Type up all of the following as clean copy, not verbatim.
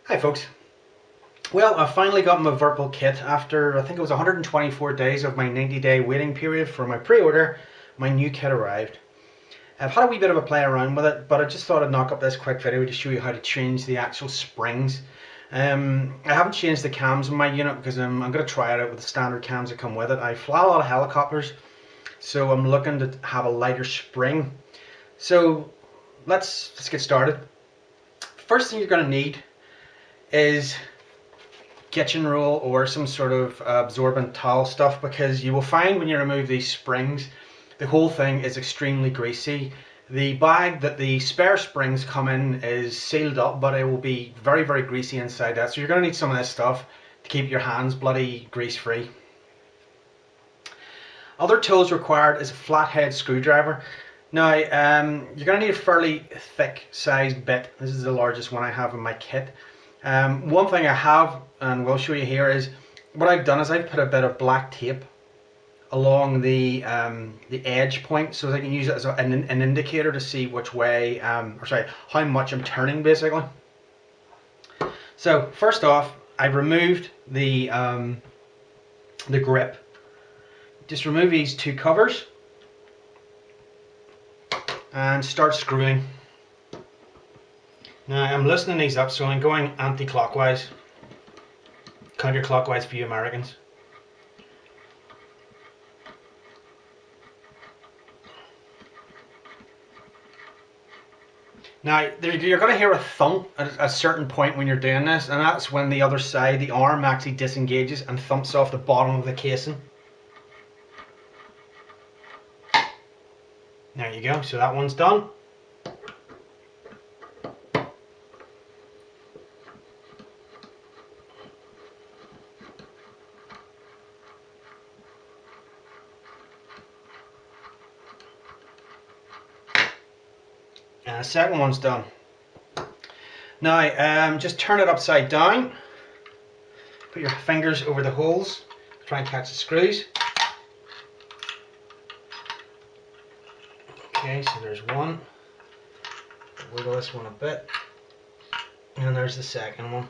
Hi folks. Well, I finally got my Virpil kit after I think it was 124 days of my 90-day waiting period for my pre-order. My new kit arrived. I've had a wee bit of a play around with it, but I just thought I'd knock up this quick video to show you how to change the actual springs. I haven't changed the cams in my unit because I'm going to try it out with the standard cams that come with it. I fly a lot of helicopters, so I'm looking to have a lighter spring. So let's get started. First thing you're going to need is kitchen roll or some sort of absorbent towel stuff, because you will find when you remove these springs the whole thing is extremely greasy. The bag that the spare springs come in is sealed up, but it will be very greasy inside that, so you're going to need some of this stuff to keep your hands bloody grease free. Other tools required is a flathead screwdriver. Now you're going to need a fairly thick sized bit. This is the largest one I have in my kit. One thing I have, and we'll show you here, is what I've done is I've put a bit of black tape along the edge point, so that I can use it as an indicator to see which way, how much I'm turning basically. So first off, I've removed the grip. Just remove these two covers and start screwing. Now I'm loosening these up, so I'm going anti-clockwise, counterclockwise for you Americans. Now you're going to hear a thump at a certain point when you're doing this, and that's when the other side, the arm, actually disengages and thumps off the bottom of the casing. There you go, so that one's done. And the second one's done. Now just turn it upside down. Put your fingers over the holes. Try and catch the screws. Okay, so there's one. Wiggle this one a bit. And there's the second one.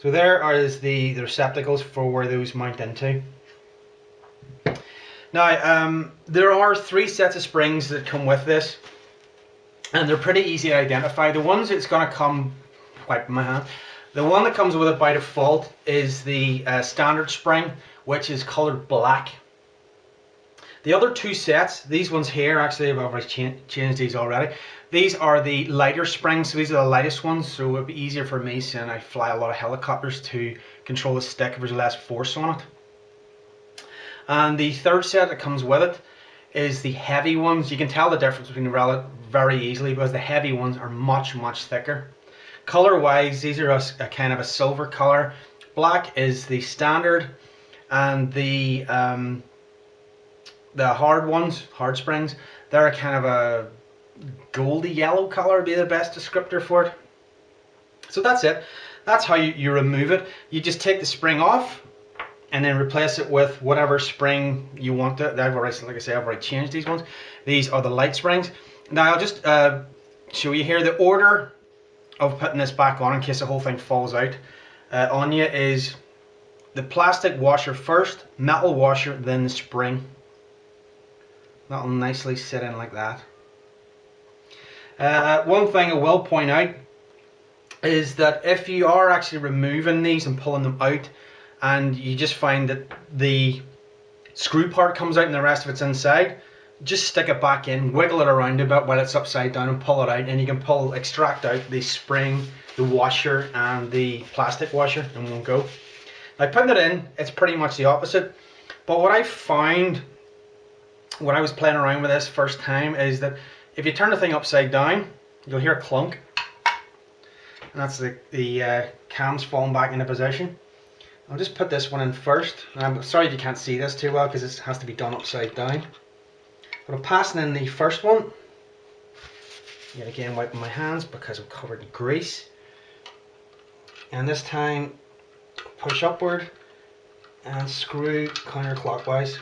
So there is the receptacles for where those mount into. Now there are 3 sets of springs that come with this, and they're pretty easy to identify. The ones it's going to come, wiping my hand, the one that comes with it by default is the standard spring, which is coloured black. The other 2 sets, these ones here, actually I've already changed these already. These are the lighter springs, so these are the lightest ones, so it would be easier for me, since I fly a lot of helicopters, to control the stick if there's less force on it. And the third set that comes with it is the heavy ones. You can tell the difference between the very easily, because the heavy ones are much thicker. Color wise, these are a kind of a silver color. Black is the standard, and the hard ones, hard springs, they're a kind of a goldy yellow color, would be the best descriptor for it. So that's it. That's how you remove it. You just take the spring off and then replace it with whatever spring you want to. I've already, like I say, I've already changed these ones. These are the light springs. Now I'll just show you here the order of putting this back on in case the whole thing falls out on you. Is the plastic washer first, metal washer, then the spring. That'll nicely sit in like that. One thing I will point out is that if you are actually removing these and pulling them out, and you just find that the screw part comes out and the rest of it's inside, just stick it back in, wiggle it around a bit while it's upside down, and pull it out, and you can extract out the spring, the washer, and the plastic washer in one go. Now putting it in, it's pretty much the opposite. But what I found when I was playing around with this first time is that if you turn the thing upside down, you'll hear a clunk, and that's the cams falling back into position. I'll just put this one in first. I'm sorry if you can't see this too well, because this has to be done upside down. But I'm passing in the first one. Yet again, wiping my hands because I'm covered in grease. And this time, push upward and screw counterclockwise.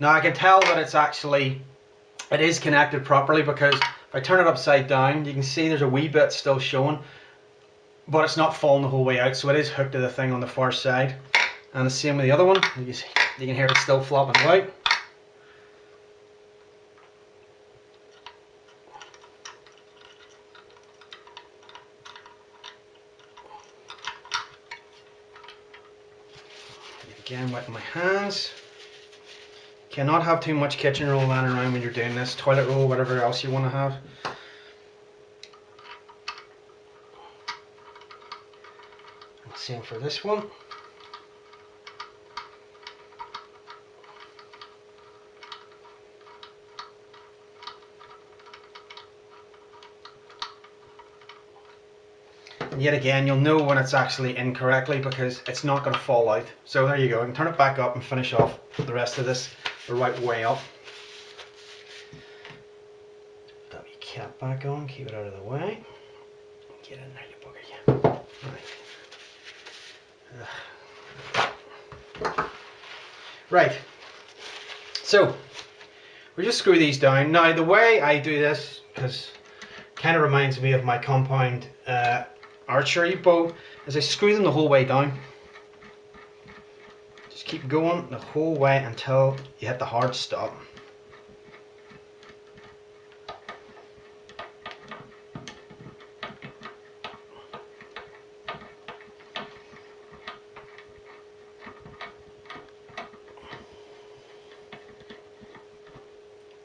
Now I can tell that it is connected properly, because if I turn it upside down, you can see there's a wee bit still showing, but it's not falling the whole way out, so it is hooked to the thing on the far side. And the same with the other one. You can hear it still flopping about. Again, wetting my hands. Cannot have too much kitchen roll lying around when you're doing this. Toilet roll, whatever else you want to have. Same for this one. And yet again, you'll know when it's actually in correctly, because it's not going to fall out. So there you go. I can turn it back up and finish off the rest of this the right way up. Put your cap back on, keep it out of the way. Get in there, you bugger, yeah. Right. So we just screw these down. Now the way I do this, because it kind of reminds me of my compound archery bow, is I screw them the whole way down. Just keep going the whole way until you hit the hard stop.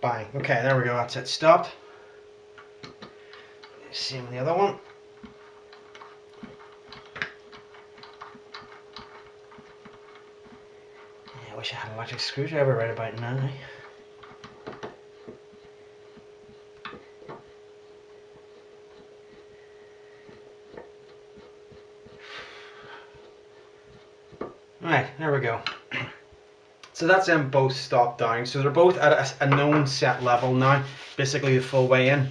Bang. Okay, there we go, that's it, stopped. Same with the other one. Yeah, I wish I had an electric screwdriver right about now. Right, there we go. So that's them both stopped down. So they're both at a known set level now, basically the full way in.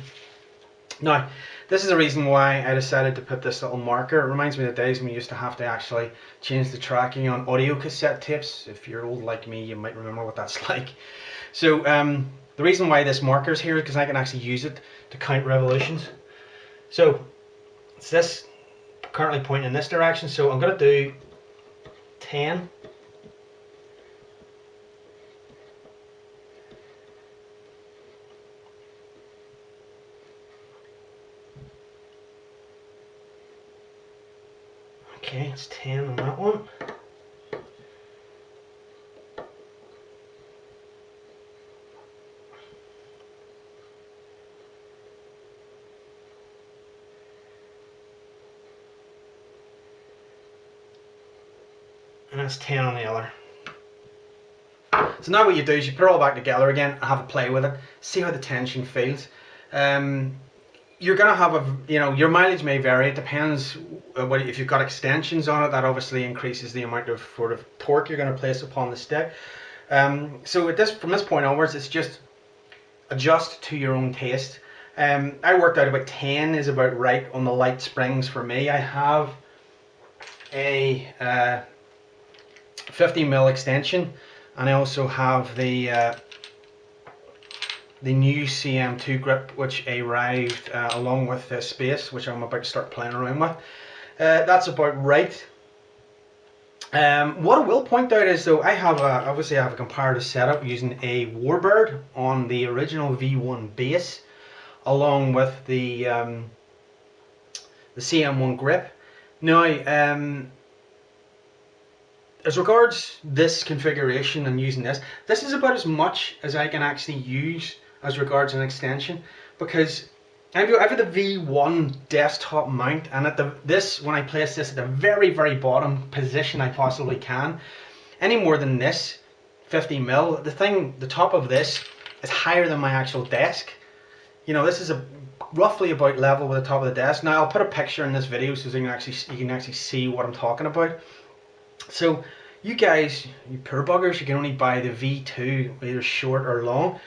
Now, this is the reason why I decided to put this little marker. It reminds me of the days when we used to have to actually change the tracking on audio cassette tapes. If you're old like me, you might remember what that's like. So the reason why this marker is here is because I can actually use it to count revolutions. So it's this currently pointing in this direction. So I'm going to do 10. Okay, it's 10 on that one. And that's 10 on the other. So now what you do is you put it all back together again and have a play with it. See how the tension feels. You're going to have your mileage may vary. It depends if you've got extensions on it. That obviously increases the amount of sort of torque you're going to place upon the stick. So from this point onwards, it's just adjust to your own taste. I worked out about 10 is about right on the light springs for me. I have a 50mm extension, and I also have the new CM2 grip, which arrived along with this base, which I'm about to start playing around with. That's about right. What I will point out is, though, obviously I have a comparative setup using a Warbird on the original V1 base, along with the CM1 grip. Now, as regards this configuration and using this is about as much as I can actually use as regards an extension, because I've got the V1 desktop mount, and when I place this at the very, very bottom position I possibly can, any more than this 50mm, the top of this is higher than my actual desk. This is roughly about level with the top of the desk. Now I'll put a picture in this video so you can actually see what I'm talking about. So you guys, you poor buggers, you can only buy the V2, either short or long.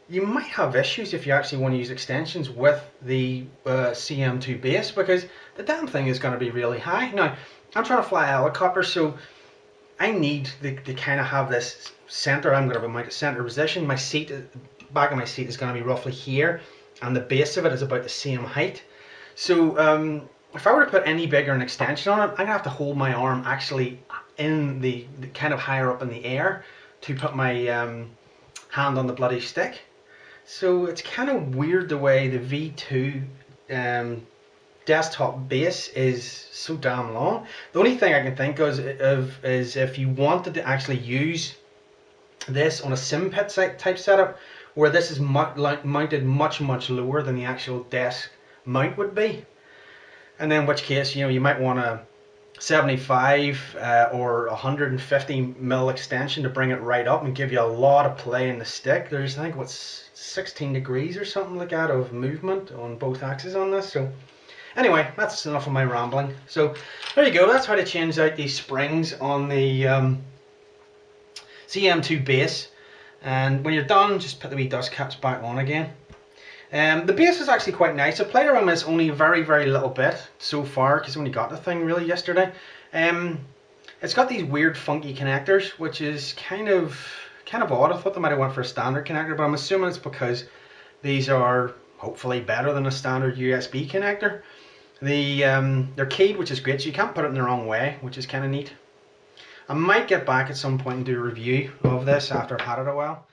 You might have issues if you actually want to use extensions with the CM2 base, because the damn thing is going to be really high. Now, I'm trying to fly a helicopter, so I need to kind of have this center. I'm going to mount a center position. My seat, back of my seat is going to be roughly here, and the base of it is about the same height. So if I were to put any bigger an extension on it, I'm going to have to hold my arm actually in the kind of higher up in the air to put my hand on the bloody stick. So it's kind of weird the way the V2 desktop base is so damn long. The only thing I can think of is if you wanted to actually use this on a sim pit type setup, where this is mounted much lower than the actual desk mount would be, and then in which case, you know, you might want a 75 or 150 mil extension to bring it right up and give you a lot of play in the stick. There's, I think, what's 16 degrees or something like that of movement on both axes on this. So anyway, that's enough of my rambling. So there you go, that's how to change out these springs on the CM2 base. And when you're done, just put the wee dust caps back on again. The base is actually quite nice. I played around with this only a very little bit so far, because I only got the thing really yesterday. It's got these weird funky connectors, which is kind of odd. I thought they might have went for a standard connector, but I'm assuming it's because these are hopefully better than a standard USB connector. They're keyed, which is great, so you can't put it in the wrong way, which is kind of neat. I might get back at some point and do a review of this after I've had it a while.